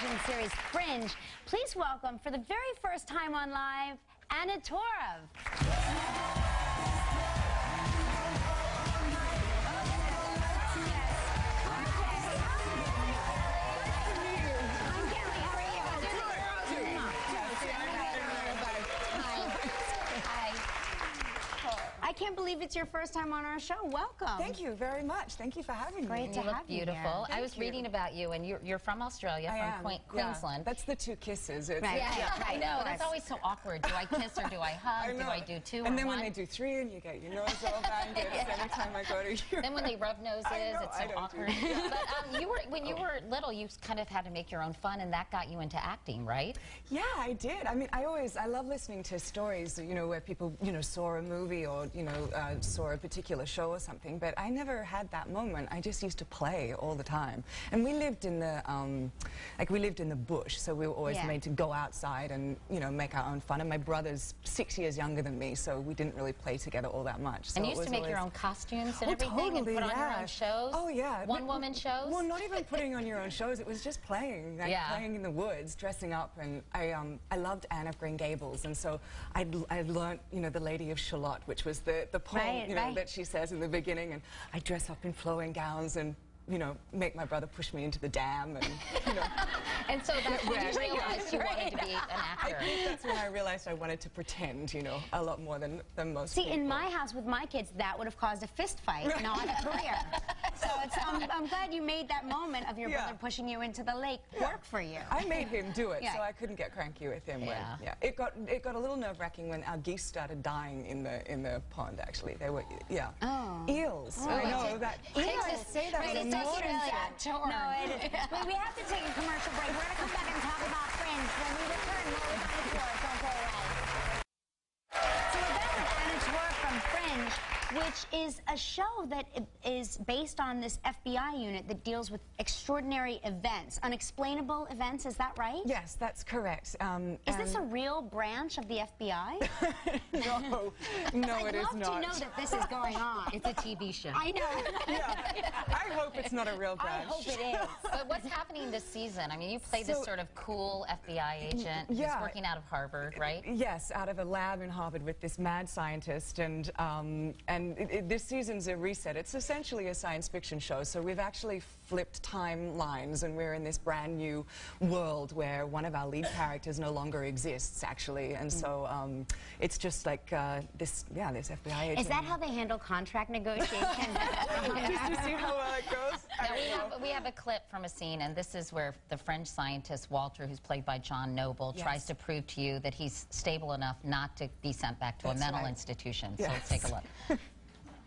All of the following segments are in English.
television series Fringe. Please welcome, for the very first time on Live, Anna Torv. I can't believe it's your first time on our show. Welcome. Thank you very much. Thank you for having me. Great to have you beautiful. here. I was reading about you, and you're from Australia, from Queensland. That's the two kisses. Right. I know. That's always so awkward. Do I kiss or do I hug? Do I do two and or then one? when they do three and you get your nose all banged every time I go to you. Then when they rub noses, it's so awkward. But when you were little, you kind of had to make your own fun, and that got you into acting, right? Yeah, I did. I mean, I love listening to stories, you know, where people, you know, saw a movie or, you know, saw a particular show or something, but I never had that moment. I just used to play all the time. And we lived in the, we lived in the bush, so we were always made to go outside and, you know, make our own fun. And my brother's 6 years younger than me, so we didn't really play together all that much. So and you used to make your own costumes and everything, totally, and put on your own shows? Oh, yeah. One-woman shows? Well, not even putting on your own shows. It was just playing, like playing in the woods, dressing up. And I loved Anne of Green Gables, and so I learned, you know, the Lady of Shalott, which was the poem, you know, that she says in the beginning, and I dress up in flowing gowns and, you know, make my brother push me into the dam, and, you know. And so that's when you realized you wanted to be an actor. I think that's when I realized I wanted to pretend, you know, a lot more than most people. See, in my house with my kids, that would have caused a fist fight, not a career. So it's, I'm glad you made that moment of your brother pushing you into the lake work for you. I made him do it, so I couldn't get cranky with him. It got a little nerve-wracking when our geese started dying in the pond. Actually, they were eels. Oh, I know that. Eels. Say that. It's Australia. No, it is. We have to take a commercial break. We're going to come back and talk about Fringe when we return. More with Anna Torv. Don't go away. So we're back with Anna Torv from Fringe, which is a show that is based on this FBI unit that deals with extraordinary events, unexplainable events. Is that right? Yes, that's correct. Is this a real branch of the FBI? No, it is not. I'd love to know that this is going on. It's a TV show. I know. I hope it's not a real branch. I hope it is. But what's happening this season? I mean, you play this sort of cool FBI agent who's working out of Harvard, right? Yes, out of a lab in Harvard with this mad scientist, and this season's a reset. It's essentially a science fiction show, so we've actually flipped timelines, and we're in this brand new world where one of our lead characters no longer exists, actually, and so it's just like this FBI agent. Is that how they handle contract negotiations? Just to see how well it goes. Now, we have a clip from a scene, and this is where the French scientist Walter, who's played by John Noble, tries to prove to you that he's stable enough not to be sent back to a mental institution. So let's take a look.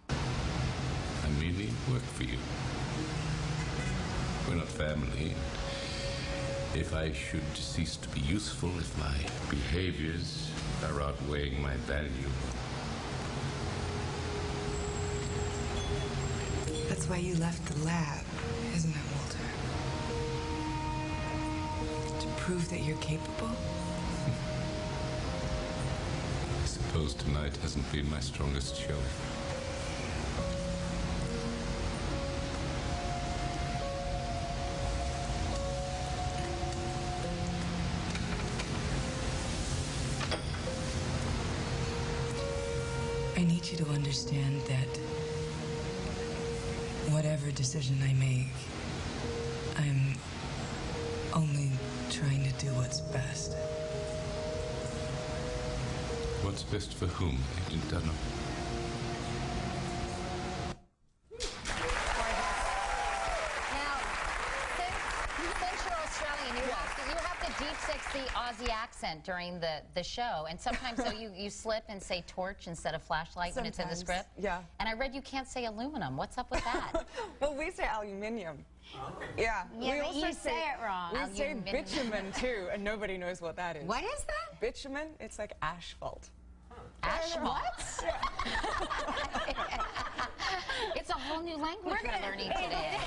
I merely work for you. We're not family. If I should cease to be useful, if my behaviors are outweighing my value. That's why you left the lab, isn't it, Walter? To prove that you're capable? I suppose tonight hasn't been my strongest show. I need you to understand that whatever decision I make, I'm only trying to do what's best. What's best for whom, Agent Dunham? Now, since you're Australian, you have to deep six the Aussie accent during the show, and sometimes so you slip and say torch instead of flashlight when it's in the script. Yeah. And I read you can't say aluminum. What's up with that? Well, we say aluminium. Yeah, we also say it wrong. We say bitumen too, and nobody knows what that is. What is that? Bitumen? It's like asphalt. Asphalt? It's a whole new language we're learning today.